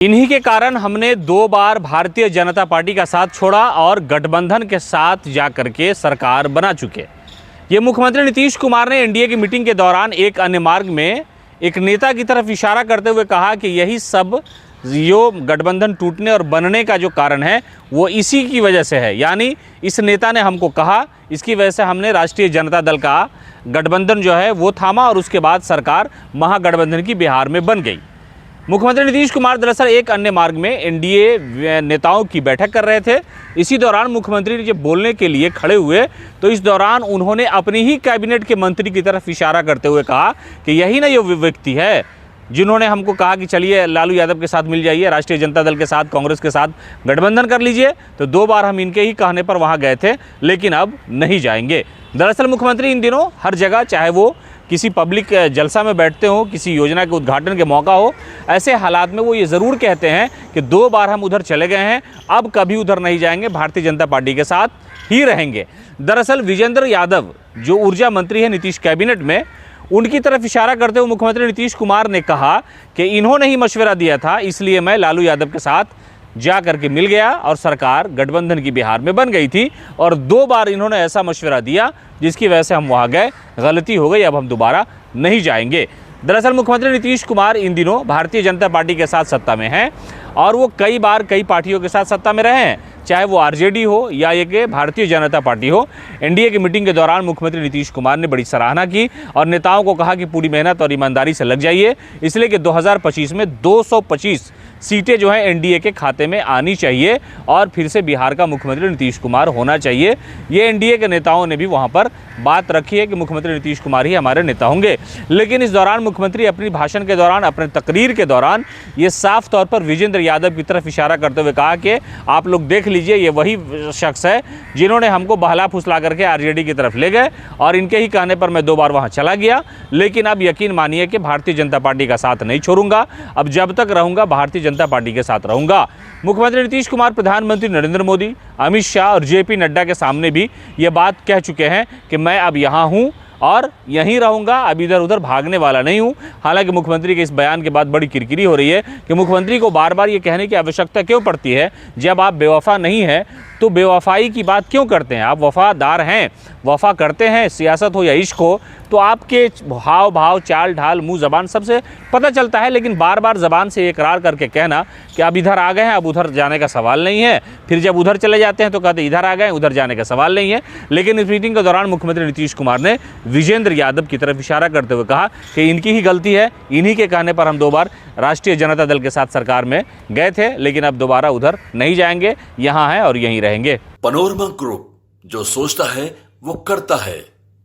इन्हीं के कारण हमने 2 बार भारतीय जनता पार्टी का साथ छोड़ा और गठबंधन के साथ जाकर के सरकार बना चुके। ये मुख्यमंत्री नीतीश कुमार ने एनडीए की मीटिंग के दौरान एक अन्य मार्ग में एक नेता की तरफ इशारा करते हुए कहा कि यही सब जो गठबंधन टूटने और बनने का जो कारण है वो इसी की वजह से है। यानी इस नेता ने हमको कहा, इसकी वजह से हमने राष्ट्रीय जनता दल का गठबंधन जो है वो थामा और उसके बाद सरकार महागठबंधन की बिहार में बन गई। मुख्यमंत्री नीतीश कुमार दरअसल एक अन्य मार्ग में एनडीए नेताओं की बैठक कर रहे थे। इसी दौरान मुख्यमंत्री जब बोलने के लिए खड़े हुए तो इस दौरान उन्होंने अपनी ही कैबिनेट के मंत्री की तरफ इशारा करते हुए कहा कि यही ना ये व्यक्ति है जिन्होंने हमको कहा कि चलिए लालू यादव के साथ मिल जाइए, राष्ट्रीय जनता दल के साथ, कांग्रेस के साथ गठबंधन कर लीजिए। तो 2 बार हम इनके ही कहने पर वहाँ गए थे, लेकिन अब नहीं जाएंगे। दरअसल मुख्यमंत्री इन दिनों हर जगह, चाहे वो किसी पब्लिक जलसा में बैठते हो, किसी योजना के उद्घाटन के मौका हो, ऐसे हालात में वो ये ज़रूर कहते हैं कि 2 बार हम उधर चले गए हैं, अब कभी उधर नहीं जाएंगे, भारतीय जनता पार्टी के साथ ही रहेंगे। दरअसल विजेंद्र यादव जो ऊर्जा मंत्री है नीतीश कैबिनेट में, उनकी तरफ इशारा करते हुए मुख्यमंत्री नीतीश कुमार ने कहा कि इन्होंने ही मशवरा दिया था, इसलिए मैं लालू यादव के साथ जा करके मिल गया और सरकार गठबंधन की बिहार में बन गई थी। और 2 बार इन्होंने ऐसा मशवरा दिया जिसकी वजह से हम वहाँ गए, गलती हो गई, अब हम दोबारा नहीं जाएंगे। दरअसल मुख्यमंत्री नीतीश कुमार इन दिनों भारतीय जनता पार्टी के साथ सत्ता में हैं और वो कई बार कई पार्टियों के साथ सत्ता में रहे हैं, चाहे वो आरजेडी हो या ये कि भारतीय जनता पार्टी हो। एनडीए की मीटिंग के दौरान मुख्यमंत्री नीतीश कुमार ने बड़ी सराहना की और नेताओं को कहा कि पूरी मेहनत और ईमानदारी से लग जाइए, इसलिए कि 2025 में 225 सीटें जो है एनडीए के खाते में आनी चाहिए और फिर से बिहार का मुख्यमंत्री नीतीश कुमार होना चाहिए। ये एनडीए के नेताओं ने भी वहाँ पर बात रखी है कि मुख्यमंत्री नीतीश कुमार ही हमारे नेता होंगे। लेकिन इस दौरान मुख्यमंत्री अपनी भाषण के दौरान, अपने तकरीर के दौरान ये साफ तौर पर विजेंद्र यादव की तरफ इशारा करते हुए कहा कि आप लोग देख लीजिए, ये वही शख्स है जिन्होंने हमको बहला फुसला करके आरजेडी की तरफ ले गए और इनके ही कहने पर मैं 2 बार वहाँ चला गया। लेकिन अब यकीन मानिए कि भारतीय जनता पार्टी का साथ नहीं छोड़ूंगा, अब जब तक रहूंगा भारतीय जनता पार्टी के साथ रहूंगा। मुख्यमंत्री नीतीश कुमार प्रधानमंत्री नरेंद्र मोदी, अमित शाह और जेपी नड्डा के सामने भी ये बात कह चुके हैं कि मैं अब यहाँ हूँ और यहीं रहूंगा, अब इधर उधर भागने वाला नहीं हूं। हालांकि मुख्यमंत्री के इस बयान के बाद बड़ी किरकिरी हो रही है कि मुख्यमंत्री को बार बार ये कहने की आवश्यकता क्यों पड़ती है, जब आप बेवफा नहीं हैं तो बेवफाई की बात क्यों करते हैं। आप वफादार हैं, वफा करते हैं, सियासत हो या इश्क हो, तो आपके हाव भाव, चाल ढाल, मुंह ज़बान सबसे पता चलता है। लेकिन बार बार ज़बान से इकरार करके कहना कि अब इधर आ गए हैं, अब उधर जाने का सवाल नहीं है, फिर जब उधर चले जाते हैं तो कहते इधर आ गए, उधर जाने का सवाल नहीं है। लेकिन इस मीटिंग के दौरान मुख्यमंत्री नीतीश कुमार ने विजेंद्र यादव की तरफ इशारा करते हुए कहा कि इनकी ही गलती है, इन्हीं के कहने पर हम 2 बार राष्ट्रीय जनता दल के साथ सरकार में गए थे, लेकिन अब दोबारा उधर नहीं जाएंगे, यहाँ हैं और यहीं रहेंगे। पनोरमा ग्रुप, जो सोचता है वो करता है।